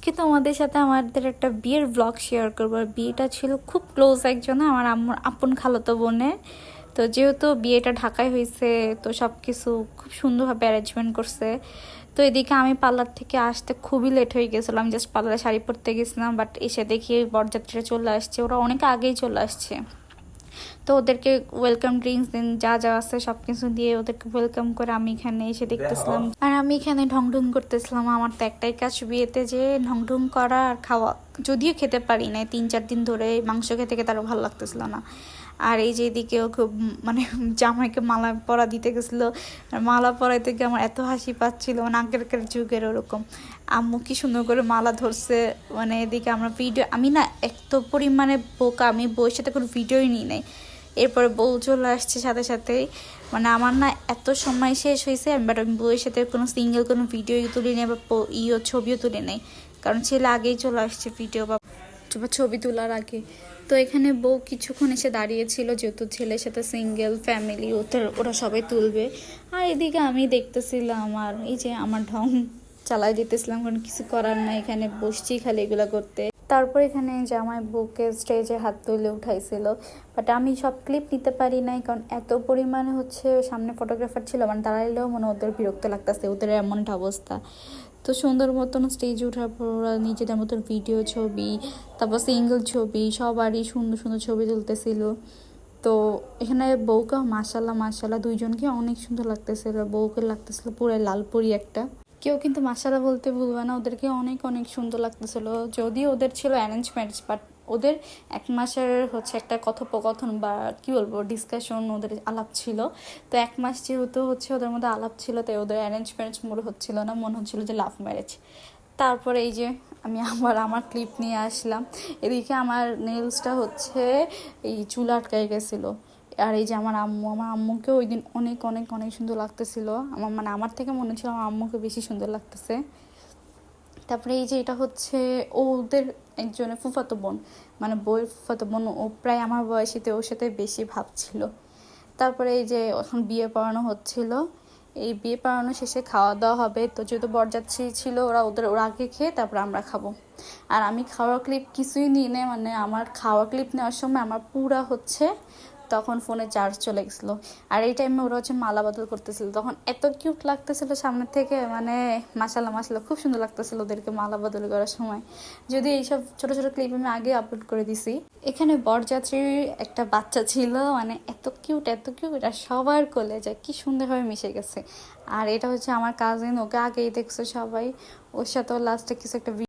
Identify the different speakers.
Speaker 1: আজকে তোমাদের সাথে আমাদের একটা বিয়ের ব্লগ শেয়ার করবো। আর বিয়েটা ছিল খুব ক্লোজ একজন আমার আম্মুর আপন খালাতো বোনের। তো যেহেতু বিয়েটা ঢাকায় হয়েছে, তো সব কিছু খুব সুন্দরভাবে অ্যারেঞ্জমেন্ট করছে। তো এদিকে আমি পার্লার থেকে আসতে খুবই লেট হয়ে গেছিলাম, আমি জাস্ট পার্লারে শাড়ি পরতে গেছিলাম, বাট এসে দেখি বরযাত্রীরা চলে আসছে, ওরা অনেক আগেই চলে আসছে। তো ওদেরকে ওয়েলকাম ড্রিঙ্কস দেন যা যা আছে সব কিছু দিয়ে ওদেরকে ওয়েলকাম করে আমি এখানে এসে দেখতেছিলাম। আর আমি এখানে ঢং ঢং করতেছিলাম। আমার তো একটাই কাজ বিয়েতে, যে ঢং ঢং করা আর খাওয়া। যদিও খেতে পারি না 3-4 দিন ধরে, মাংস খেতে খেতে আরও ভালো লাগতেছিল না। আর এই যে এদিকেও খুব মানে জামাইকে মালা পরা দিতে গেছিলো, আর মালা পরাইতে গিয়ে আমার এত হাসি পাচ্ছিল, মানে আগেরকার যুগের ওরকম। আম্মু কি সুন্দর করে মালা ধরছে, মানে এদিকে আমরা ভিডিও, আমি না এত পরিমাণে বোকা, আমি বউয়ের সাথে কোনো ভিডিওই নিই নাই। এরপরে বউ চলে আসছে সাথে সাথেই, মানে আমার না এত সময় শেষ হয়েছে, বাট আমি বউয়ের সাথে কোনো সিঙ্গেল কোনো ভিডিও তুলি নেই বা ছবিও তুলে নেই, কারণ ছেলে আগেই চলে আসছে ভিডিও বা ছবি তোলার আগে। তো এখানে বউ কিছুক্ষণ এসে দাঁড়িয়েছিল, যেহেতু ছেলের সাথে সিঙ্গেল ফ্যামিলি, ওরা সবাই তুলবে। আর এদিকে আমি দেখতেছিলাম, আর এই যে আমার ঢং চালাই দিতেছিলাম, কারণ কিছু করার নাই, এখানে বসছি খালি এগুলো করতে। তারপর এখানে জামাই বউকে স্টেজে হাত তুলে উঠাইছিল, বাট আমি সব ক্লিপ নিতে পারি নাই, কারণ এত পরিমাণে হচ্ছে সামনে ফটোগ্রাফার ছিল, মানে দাঁড়াইলেও মনে ওদের বিরক্ত লাগতেছে, ওদের এমনটা অবস্থা। তো সুন্দর মতন স্টেজে ওঠার পর ওরা নিজেদের মতন ভিডিও ছবি, তারপর সিঙ্গেল ছবি, সবারই সুন্দর সুন্দর ছবি তুলতেছিল। তো এখানে বউকে মাশাল্লাহ মাশাল্লাহ দুইজনকে অনেক সুন্দর লাগতেছিল, বউকে লাগতেছিল পুরো লালপুরি একটা। কেউ কিন্তু মাশাল্লাহ বলতে ভুলবে না, ওদেরকে অনেক অনেক সুন্দর লাগতেছিল। যদিও ওদের ছিল অ্যারেঞ্জ ম্যারেজ, বাট ওদের 1 মাসের হচ্ছে একটা কথোপকথন বা কি বলবো ডিসকাশন, ওদের আলাপ ছিল। তো 1 মাস যেহেতু হচ্ছে ওদের মধ্যে আলাপ ছিল, তাই ওদের অ্যারেঞ্জ ম্যারেজ মনে হচ্ছিল না, মনে হচ্ছিল যে লাভ ম্যারেজ। তারপরে এই যে আমি আমার ক্লিপ নিয়ে আসলাম। এদিকে আমার নেলসটা হচ্ছে এই চুল আটকায় গেছিলো। আর এই যে আমার আম্মুকে ওই দিন অনেক অনেক অনেক সুন্দর লাগতেছিল, আমার থেকে মনে হচ্ছিল আমার আম্মুকে বেশি সুন্দর লাগতেছে। তারপরে এই যে এটা হচ্ছে ওদের একজনের ফুফাতো বোন, মানে বউয়ের ফুফাতো বোন, ও প্রায় আমার বয়সীতে, ওর সাথে বেশি ভাবছিল। তারপরে এই যে এখন বিয়ে পড়ানো হচ্ছিল, এই বিয়ে পড়ানো শেষে খাওয়া দাওয়া হবে। তো যেহেতু বরযাত্রী ছিল, ওরা আগে খেয়ে তারপর আমরা খাবো। আর আমি খাওয়ার ক্লিপ কিছুই নিই না, মানে আমার খাওয়া ক্লিপ নেওয়ার সময় আমার পুরা হচ্ছে তখন ফোনে চার্জ চলে গেছিলো। আর এই টাইমে ওরা হচ্ছে মালা বদল করতেছিল, তখন এত কিউট লাগতেছিল সামনে থেকে, মানে মাশাল্লাহ মাশাল্লাহ খুব সুন্দর লাগতেছিল ওদেরকে মালা বদল করার সময়। যদি এইসব ছোট ছোট ক্লিপ আমি আগে আপলোড করে দিছি। এখানে বরযাত্রীর একটা বাচ্চা ছিল, মানে এত কিউট এত কিউট, আর সবার কোলে যায় কি সুন্দরভাবে মিশে গেছে। আর এটা হচ্ছে আমার কাজিন, ওকে আগেই দেখছো সবাই, ওর সাথেও লাস্টে কিছু একটা